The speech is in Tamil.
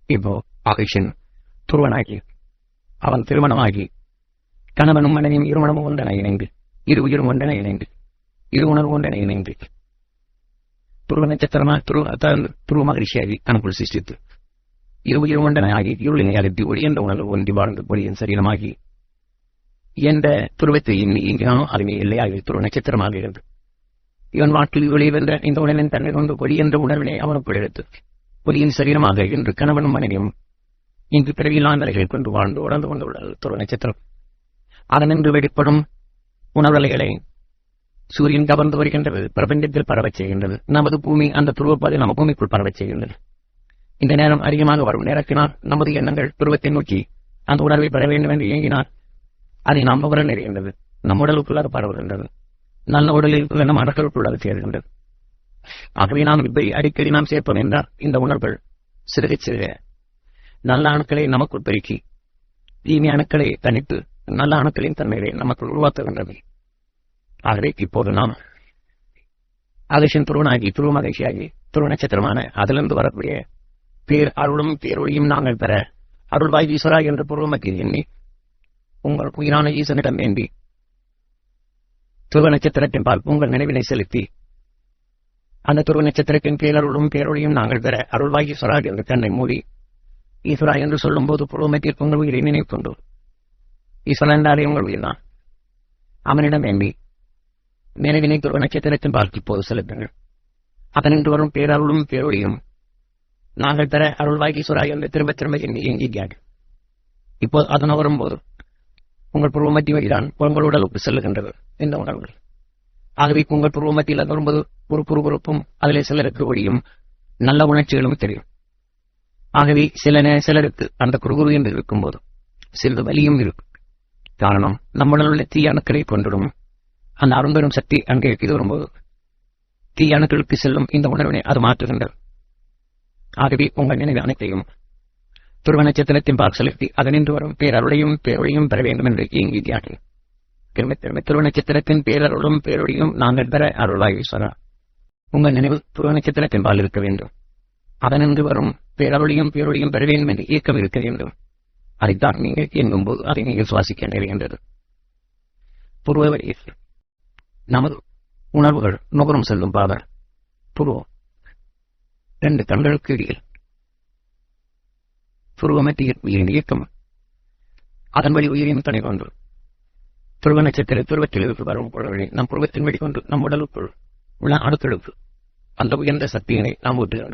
இப்போ ஆகிஷன் துருவனாகி அவன் திருமணமாகி கணவனும் மனைவியும் இருமணமும் ஒன்றென இணைந்து இரு உயிரும் ஒன்றென இணைந்து இரு உணர்வு ஒன்றென இணைந்து துருவ நட்சத்திரமா துருவ மகிழ்ச்சியாகி தனக்குள் சிருஷ்டித்து இரு உயிரும் ஒன்றென ஆகி இருளினை அகற்றி ஒளி என்ற உணர்வு ஒன்றி வாழ்ந்து ஒளியின் சரீரமாகி எந்த துருவத்தை எண்ணி இங்கானோ அதுவே எல்லையாகி துருவ நட்சத்திரமாக இருந்து இவன் வாழ்க்கையில் ஒளி வென்ற இந்த உணர்வின் தன்மை கொண்டு ஒளி என்ற உணர்வினை அவனுக்குள் எடுத்து ஒளியின் சரீரமாக இன்று கணவனும் மனைவியும் இன்று பிறவியில்லாத நிலைகளை கொண்டு வாழ்ந்து உணர்ந்து கொண்டுள்ளது துருவ நட்சத்திரம். அதனின்று வெளிப்படும் உணர்வலைகளை சூரியன் கவர்ந்து வருகின்றது, பிரபஞ்சத்தில் பரவச் செய்கின்றது. நமது பூமி அந்த துருவப்பாதை நம்ம பூமிக்குள் பரவச் செய்கின்றது. இந்த நேரம் அதிகமாக வரும் நேரத்தினால் நமது எண்ணங்கள் துருவத்தை நோக்கி அந்த உணர்வை பெற வேண்டும் என்று இயங்கினால் அதை நாம் நுகர நிறைகின்றது. நம் உடலுக்குள் அது பரவுகின்றது. நல்ல உடலில் நம் அடக்களுக்குள் அது சேர்கின்றது. ஆகவே நாம் இப்படி அடிக்கடி நாம் சேர்ப்போம் என்றால் இந்த உணர்வுகள் சிறுக சிறுக நல்ல அணுக்களை நமக்குள் பெருக்கி தீமை அணுக்களை தனித்து நல்ல அணுக்களின் தன்மையை நமக்குள் உருவாக்குகின்றது. ஆகவே இப்போது நாம் ஆகேஷன் துருவனாகி துருவ மகிழ்ச்சியாகி துருவ நட்சத்திரமான அதிலிருந்து வரக்கூடிய பேர் அருளும் பேரொழியும் நாங்கள் பெற அருள்வாய் ஈஸ்வரா என்ற பூர்வமத்தில் எண்ணி உங்கள் உயிரான ஈசனிடம் வேண்டி துருவ நட்சத்திரத்தின் பால் உங்கள் நினைவினை செலுத்தி அந்த துருவ நட்சத்திரத்தின் பேரருளும் பேரொழியும் நாங்கள் பெற அருள்வாய் ஈஸ்வரா என்று தன்னை மூடி ஈஸ்வரா என்று சொல்லும் போது பூர்வமத்தில் உங்கள் உயிரை நினைவு கொண்டு ஈஸ்வரன் என்றாலே உங்கள் உயிர் தான். அவனிடம் வேண்டி நினைவினை துருவ நட்சத்திரத்தின் பால் இப்போது செலுத்துங்கள். அதனின்று வரும் பேரருளும் பேரொழியும் நாங்கள் பெற அருள்வாய் ஈஸ்வரா என்று திரும்ப திரும்ப எண்ணி இயங்கியார்கள். இப்போது அதன வரும்போது உங்கள் பூர்வமத்திய வழிதான் உங்கள் உடலுக்கு செல்லுகின்றது இந்த உணர்வுகள். ஆகவே உங்கள் பூர்வமத்தியில் அது வரும்போது ஒரு புறுபுறுப்பும் அதிலே சிலருக்கு ஒழியும் நல்ல உணர்ச்சிகளும் தெரியும். ஆகவே சிலருக்கு அந்த குறுகுறு என்று இருக்கும்போது சிறிது வலியும் இருக்கும். காரணம் நம்முடன் உள்ள தீய அணுக்களை கொண்டிடும் அந்த அரும்பெரும் சக்தி அங்கே இது வரும்போது தீய அணுக்களுக்கு செல்லும் இந்த உணர்வினை அது மாற்றுகின்றது. ஆகவே உங்கள் நினைவு அனைத்தையும் துருவ நட்சத்திரத்தின் பால் செலுத்தி அதனின்று வரும் பேரருளையும் பேரொழியும் பெற வேண்டும் என்று இயங்கியார்கள். திரும்ப திரும்ப துருவ நட்சத்திரத்தின் பேரருளும் பேரொழியும் நாங்கள் பெற அருள்வாய் ஈஸ்வரா உங்கள் நினைவு துருவ நட்சத்திரத்தின் பால் இருக்க வேண்டும். அதனின்று வரும் பேரருளையும் பேரொழியும் பெற வேண்டும் என்று இயக்கம் இருக்க வேண்டும். அதைத்தான் நீங்கள் இயங்கும்போது அதை நீங்கள் சுவாசிக்க நிறைகின்றது. புருவ வழியில் நமது உணர்வுகள் நுகரும் செல்லும் பாதை புருவம் 2 கண்களுக்கு இடையில் புருவமத்திய உயிரின் இயக்கம் அதன் வழி உயிரின் துணை கொண்டு துருவ நட்சத்திர துருவத்தில் வரும் பொருள்களை நம் புருவத்தின் வழி கொண்டு நம் உடலுக்குள் உள்ள அணுக்களுக்கு அந்த உயர்ந்த சக்தியினை நாம் ஊட்டுகின்றோம்.